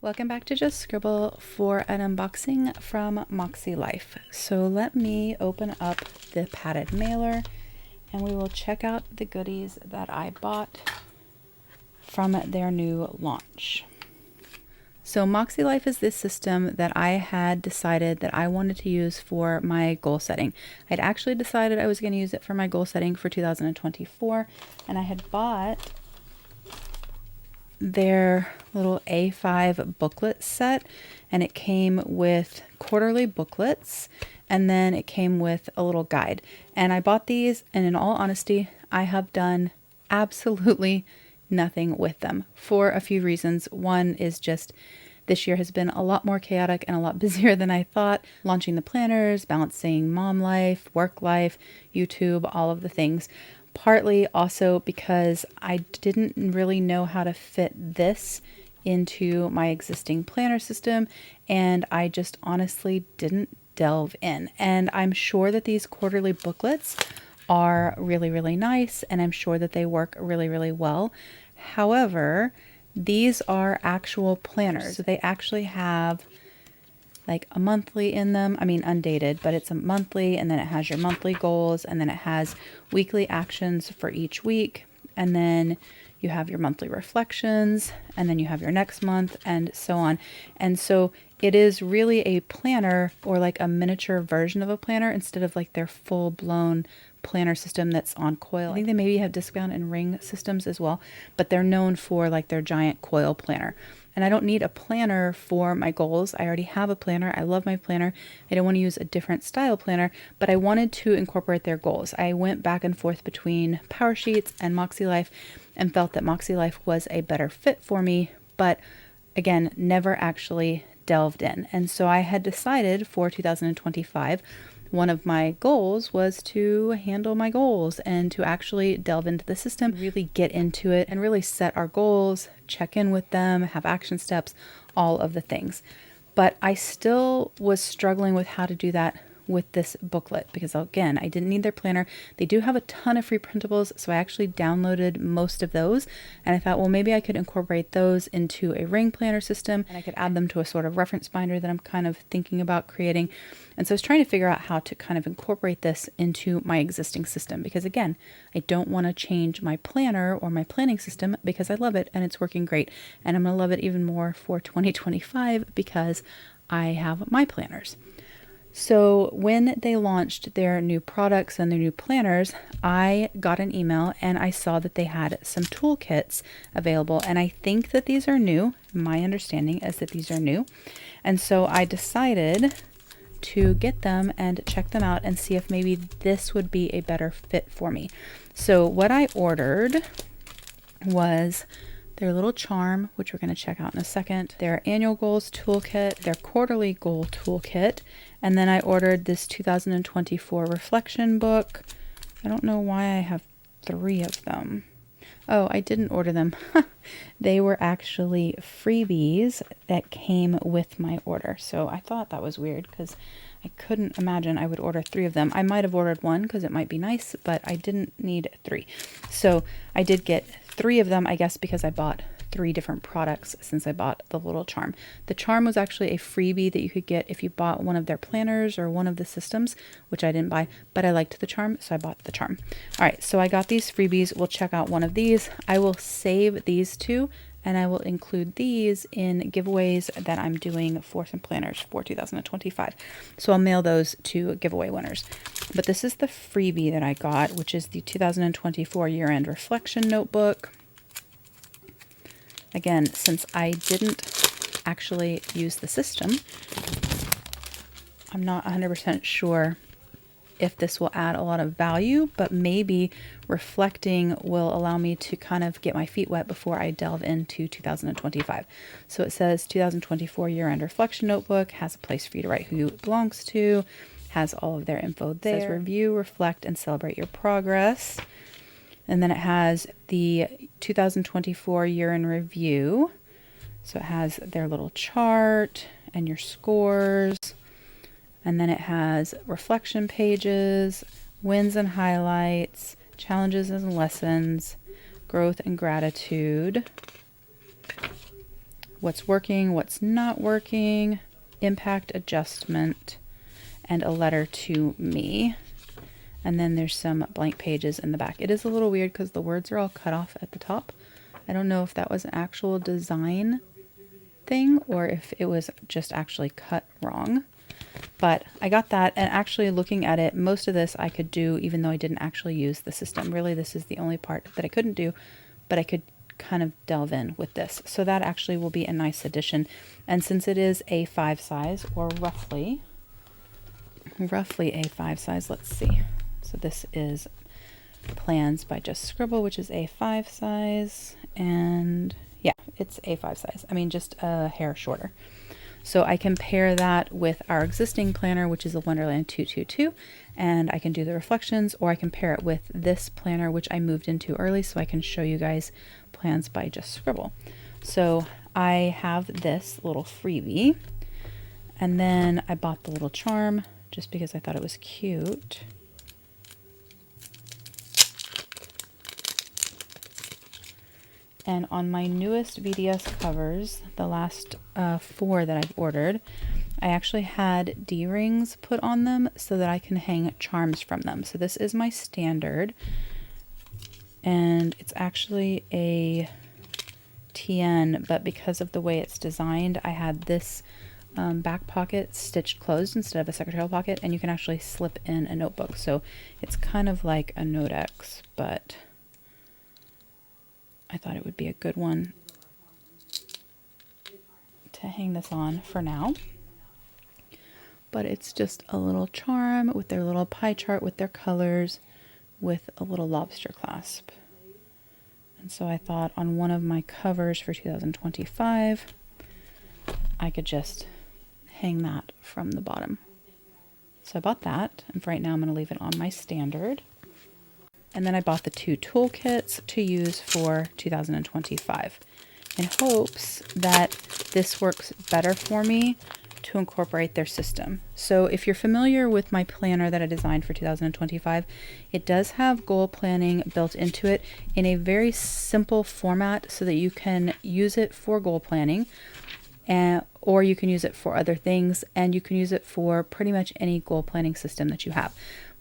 Welcome back to Just Scribble for an unboxing from Moxy Life. So let me open up the padded mailer and we will check out the goodies that I bought from their new launch. So Moxy Life is this system that I had decided that I wanted to use for my goal setting. I'd actually decided I was going to use it for my goal setting for 2024, and I had bought their little A5 booklet set, and it came with quarterly booklets, and then it came with a little guide. And I bought these, and in all honesty, I have done absolutely nothing with them for a few reasons. One is just this year has been a lot more chaotic and a lot busier than I thought. Launching the planners, balancing mom life, work life, YouTube, all of the things. Partly also because I didn't really know how to fit this into my existing planner system, and I just honestly didn't delve in. And I'm sure that these quarterly booklets are really, really nice, and I'm sure that they work really, really well. However, these are actual planners. So they actually have like a monthly in them. I mean, undated, but it's a monthly, and then it has your monthly goals, and then it has weekly actions for each week, and then you have your monthly reflections, and then you have your next month, and so on. And so it is really a planner, or like a miniature version of a planner, instead of like their full-blown planner system that's on coil. I think they maybe have discount and ring systems as well, but they're known for like their giant coil planner. And I don't need a planner for my goals. I already have a planner. I love my planner. I don't want to use a different style planner, but I wanted to incorporate their goals. I went back and forth between Power Sheets and Moxy Life and felt that Moxy Life was a better fit for me, but again, never actually delved in. And so I had decided for 2025, one of my goals was to handle my goals and to actually delve into the system, really get into it, and really set our goals, check in with them, have action steps, all of the things. But I still was struggling with how to do that with this booklet because, again, I didn't need their planner. They do have a ton of free printables, so I actually downloaded most of those, and I thought, well, maybe I could incorporate those into a ring planner system, and I could add them to a sort of reference binder that I'm kind of thinking about creating. And so I was trying to figure out how to kind of incorporate this into my existing system because, again, I don't want to change my planner or my planning system because I love it and it's working great, and I'm going to love it even more for 2025 because I have my planners. So when they launched their new products and their new planners, I got an email and I saw that they had some toolkits available. And I think that these are new. My understanding is that these are new. And so I decided to get them and check them out and see if maybe this would be a better fit for me. So what I ordered was their little charm, which we're going to check out in a second, their annual goals toolkit, their quarterly goal toolkit, and then I ordered this 2024 reflection book. I don't know why I have 3 of them. Oh, I didn't order them. They were actually freebies that came with my order. So I thought that was weird because I couldn't imagine I would order 3 of them. I might have ordered 1 because it might be nice, but I didn't need 3. So I did get 3 of them, I guess, because I bought 3 different products since I bought the little charm. The charm was actually a freebie that you could get if you bought one of their planners or one of the systems, which I didn't buy, but I liked the charm, so I bought the charm. All right, so I got these freebies. We'll check out one of these. I will save these 2, and I will include these in giveaways that I'm doing for some planners for 2025. So I'll mail those to giveaway winners. But this is the freebie that I got, which is the 2024 year-end reflection notebook. Again, since I didn't actually use the system, I'm not 100% sure if this will add a lot of value, but maybe reflecting will allow me to kind of get my feet wet before I delve into 2025. So it says 2024 year-end reflection notebook, has a place for you to write who it belongs to, has all of their info there. It says review, reflect, and celebrate your progress. And then it has the 2024 year in review. So it has their little chart and your scores. And then it has reflection pages, wins and highlights, challenges and lessons, growth and gratitude, what's working, what's not working, impact adjustment, and a letter to me. And then there's some blank pages in the back. It is a little weird because the words are all cut off at the top. I don't know if that was an actual design thing or if it was just actually cut wrong. But I got that, and actually looking at it, most of this I could do even though I didn't actually use the system. Really, this is the only part that I couldn't do, but I could kind of delve in with this. So that actually will be a nice addition. And since it is A5 size, or roughly A5 size, let's see. So this is Plans by Just Scribble, which is A5 size, and yeah, it's A5 size. I mean, just a hair shorter. So I can pair that with our existing planner, which is a Wonderland 222, and I can do the reflections, or I can pair it with this planner, which I moved into early so I can show you guys Plans by Just Scribble. So I have this little freebie, and then I bought the little charm just because I thought it was cute. And on my newest VDS covers, the last 4 that I've ordered, I actually had D-rings put on them so that I can hang charms from them. So this is my standard, and it's actually a TN, but because of the way it's designed, I had this back pocket stitched closed instead of a secretarial pocket, and you can actually slip in a notebook. So it's kind of like a Notex, but I thought it would be a good one to hang this on for now. But it's just a little charm with their little pie chart with their colors with a little lobster clasp. And so I thought on one of my covers for 2025, I could just hang that from the bottom. So I bought that, and for right now I'm going to leave it on my standard. And then I bought the 2 toolkits to use for 2025 in hopes that this works better for me to incorporate their system. So if you're familiar with my planner that I designed for 2025, it does have goal planning built into it in a very simple format so that you can use it for goal planning, or you can use it for other things, and you can use it for pretty much any goal planning system that you have.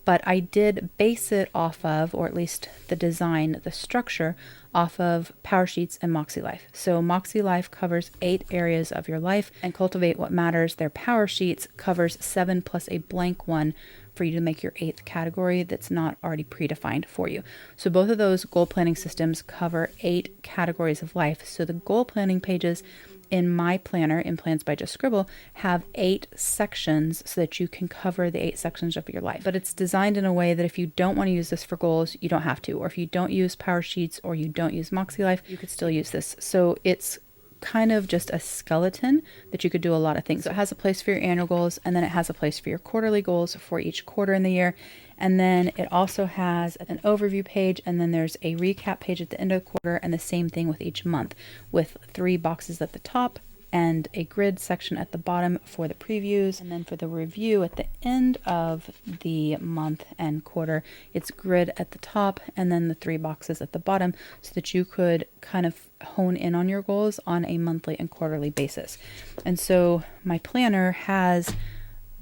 But I did base it off of, or at least the design, the structure, off of Power Sheets and Moxy Life. So Moxy Life covers 8 areas of your life, and Cultivate What Matters, their Power Sheets, covers 7 plus a blank one for you to make your 8th category that's not already predefined for you. So both of those goal planning systems cover 8 categories of life. So the goal planning pages in my planner, in Plans by Just Scribble, have 8 sections so that you can cover the 8 sections of your life. But it's designed in a way that if you don't want to use this for goals, you don't have to. Or if you don't use Power Sheets or you don't use Moxy Life, you could still use this. So it's kind of just a skeleton that you could do a lot of things. So it has a place for your annual goals, and then it has a place for your quarterly goals for each quarter in the year. And then it also has an overview page, and then there's a recap page at the end of the quarter, and the same thing with each month, with 3 boxes at the top and a grid section at the bottom for the previews. And then for the review at the end of the month and quarter, it's grid at the top and then the 3 boxes at the bottom, so that you could kind of hone in on your goals on a monthly and quarterly basis. And so my planner has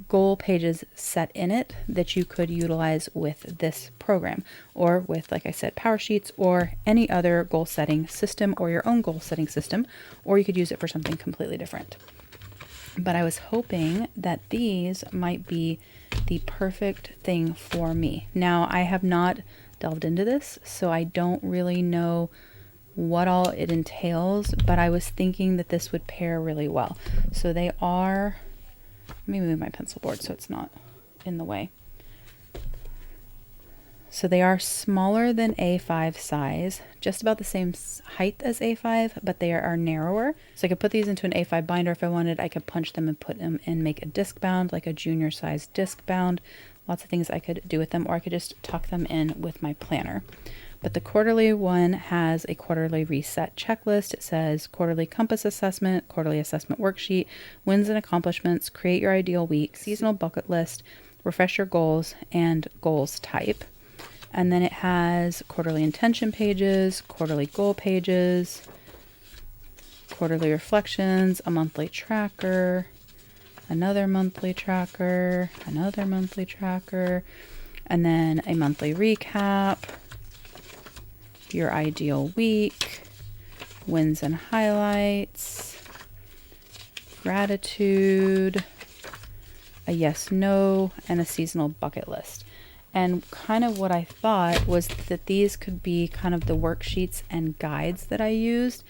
goal pages set in it that you could utilize with this program, or with, like I said, Power Sheets or any other goal setting system, or your own goal setting system, or you could use it for something completely different. But I was hoping that these might be the perfect thing for me. Now, I have not delved into this, so I don't really know what all it entails, but I was thinking that this would pair really well. So they are, let me move my pencil board so it's not in the way. So they are smaller than A5 size, just about the same height as A5, but they are narrower. So I could put these into an A5 binder if I wanted. I could punch them and put them and make a disc bound, like a junior size disc bound. Lots of things I could do with them, or I could just tuck them in with my planner. But the quarterly one has a quarterly reset checklist. It says quarterly compass assessment, quarterly assessment worksheet, wins and accomplishments, create your ideal week, seasonal bucket list, refresh your goals, and goals type. And then it has quarterly intention pages, quarterly goal pages, quarterly reflections, a monthly tracker, another monthly tracker, another monthly tracker, and then a monthly recap, your ideal week, wins and highlights, gratitude, a yes, no, and a seasonal bucket list. And kind of what I thought was that these could be kind of the worksheets and guides that I used,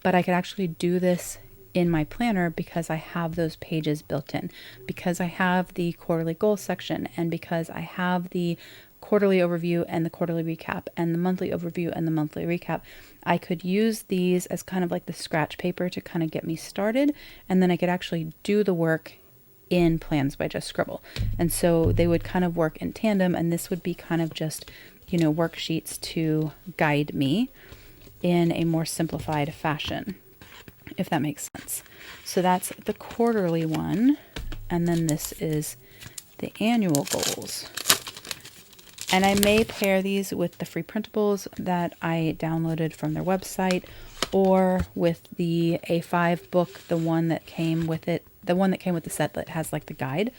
but I could actually do this in my planner because I have those pages built in, because I have the quarterly goal section, and because I have the quarterly overview and the quarterly recap and the monthly overview and the monthly recap. I could use these as kind of like the scratch paper to kind of get me started, and then I could actually do the work in Plans by Just Scribble. And so they would kind of work in tandem, and this would be kind of just, you know, worksheets to guide me in a more simplified fashion, if that makes sense. So that's the quarterly one, and then this is the annual goals. And I may pair these with the free printables that I downloaded from their website, or with the A5 book, the one that came with it, the one that came with the set that has like the guide.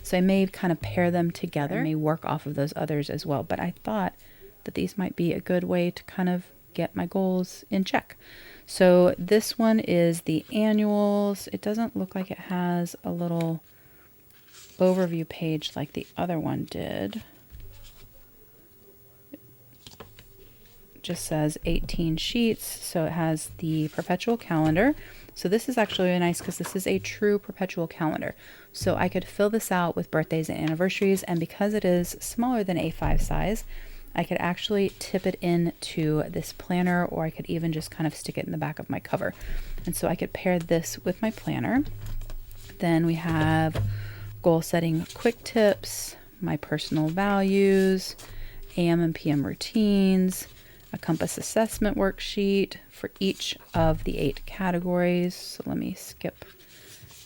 So I may kind of pair them together. I may work off of those others as well, but I thought that these might be a good way to kind of get my goals in check. So this one is the annuals. It doesn't look like it has a little overview page like the other one did. Just says 18 sheets, so it has the perpetual calendar. So this is actually really nice because this is a true perpetual calendar. So I could fill this out with birthdays and anniversaries, and because it is smaller than A5 size, I could actually tip it into this planner, or I could even just kind of stick it in the back of my cover. And so I could pair this with my planner. Then we have goal setting quick tips, my personal values, AM and PM routines, a compass assessment worksheet for each of the 8 categories. So let me skip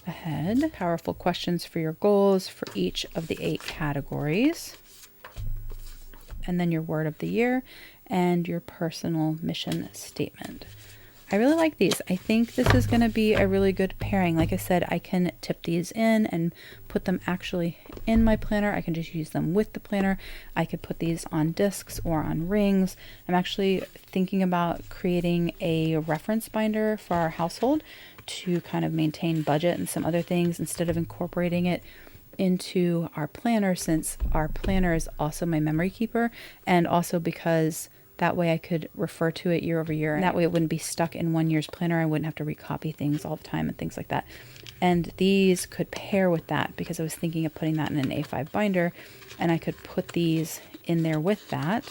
ahead. Powerful questions for your goals for each of the 8 categories. And then your word of the year and your personal mission statement. I really like these. I think this is going to be a really good pairing. Like I said, I can tip these in and put them actually in my planner. I can just use them with the planner. I could put these on discs or on rings. I'm actually thinking about creating a reference binder for our household to kind of maintain budget and some other things instead of incorporating it into our planner, since our planner is also my memory keeper, and also because that way I could refer to it year over year, and that way it wouldn't be stuck in one year's planner. I wouldn't have to recopy things all the time and things like that. And these could pair with that, because I was thinking of putting that in an A5 binder, and I could put these in there with that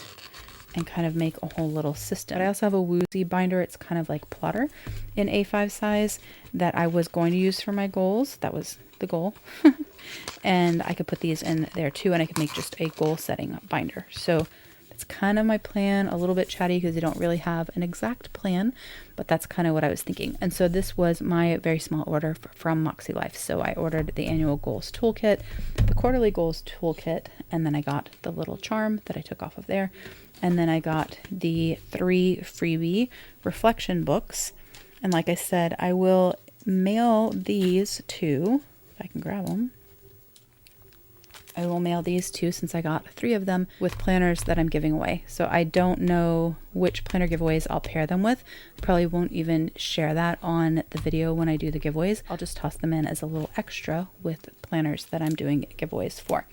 and kind of make a whole little system. But I also have a Woozy binder. It's kind of like Plotter in A5 size that I was going to use for my goals. That was the goal. And I could put these in there too, and I could make just a goal setting binder. So it's kind of my plan, a little bit chatty because I don't really have an exact plan, but that's kind of what I was thinking. And so this was my very small order from Moxy Life. So I ordered the annual goals toolkit, the quarterly goals toolkit, and then I got the little charm that I took off of there. And then I got the 3 freebie reflection books. And like I said, I will mail these to, if I can grab them. I will mail these two, since I got 3 of them, with planners that I'm giving away. So I don't know which planner giveaways I'll pair them with. I probably won't even share that on the video when I do the giveaways. I'll just toss them in as a little extra with planners that I'm doing giveaways for.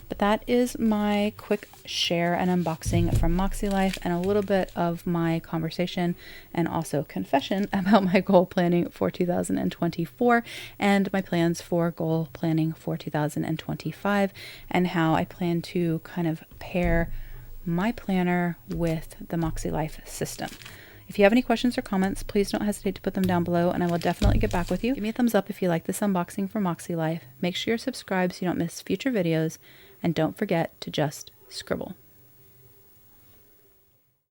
But that is my quick share and unboxing from Moxy Life, and a little bit of my conversation and also confession about my goal planning for 2024 and my plans for goal planning for 2025, and how I plan to kind of pair my planner with the Moxy Life system. If you have any questions or comments, please don't hesitate to put them down below, and I will definitely get back with you. Give me a thumbs up if you like this unboxing from Moxy Life. Make sure you're subscribed so you don't miss future videos, and don't forget to just scribble.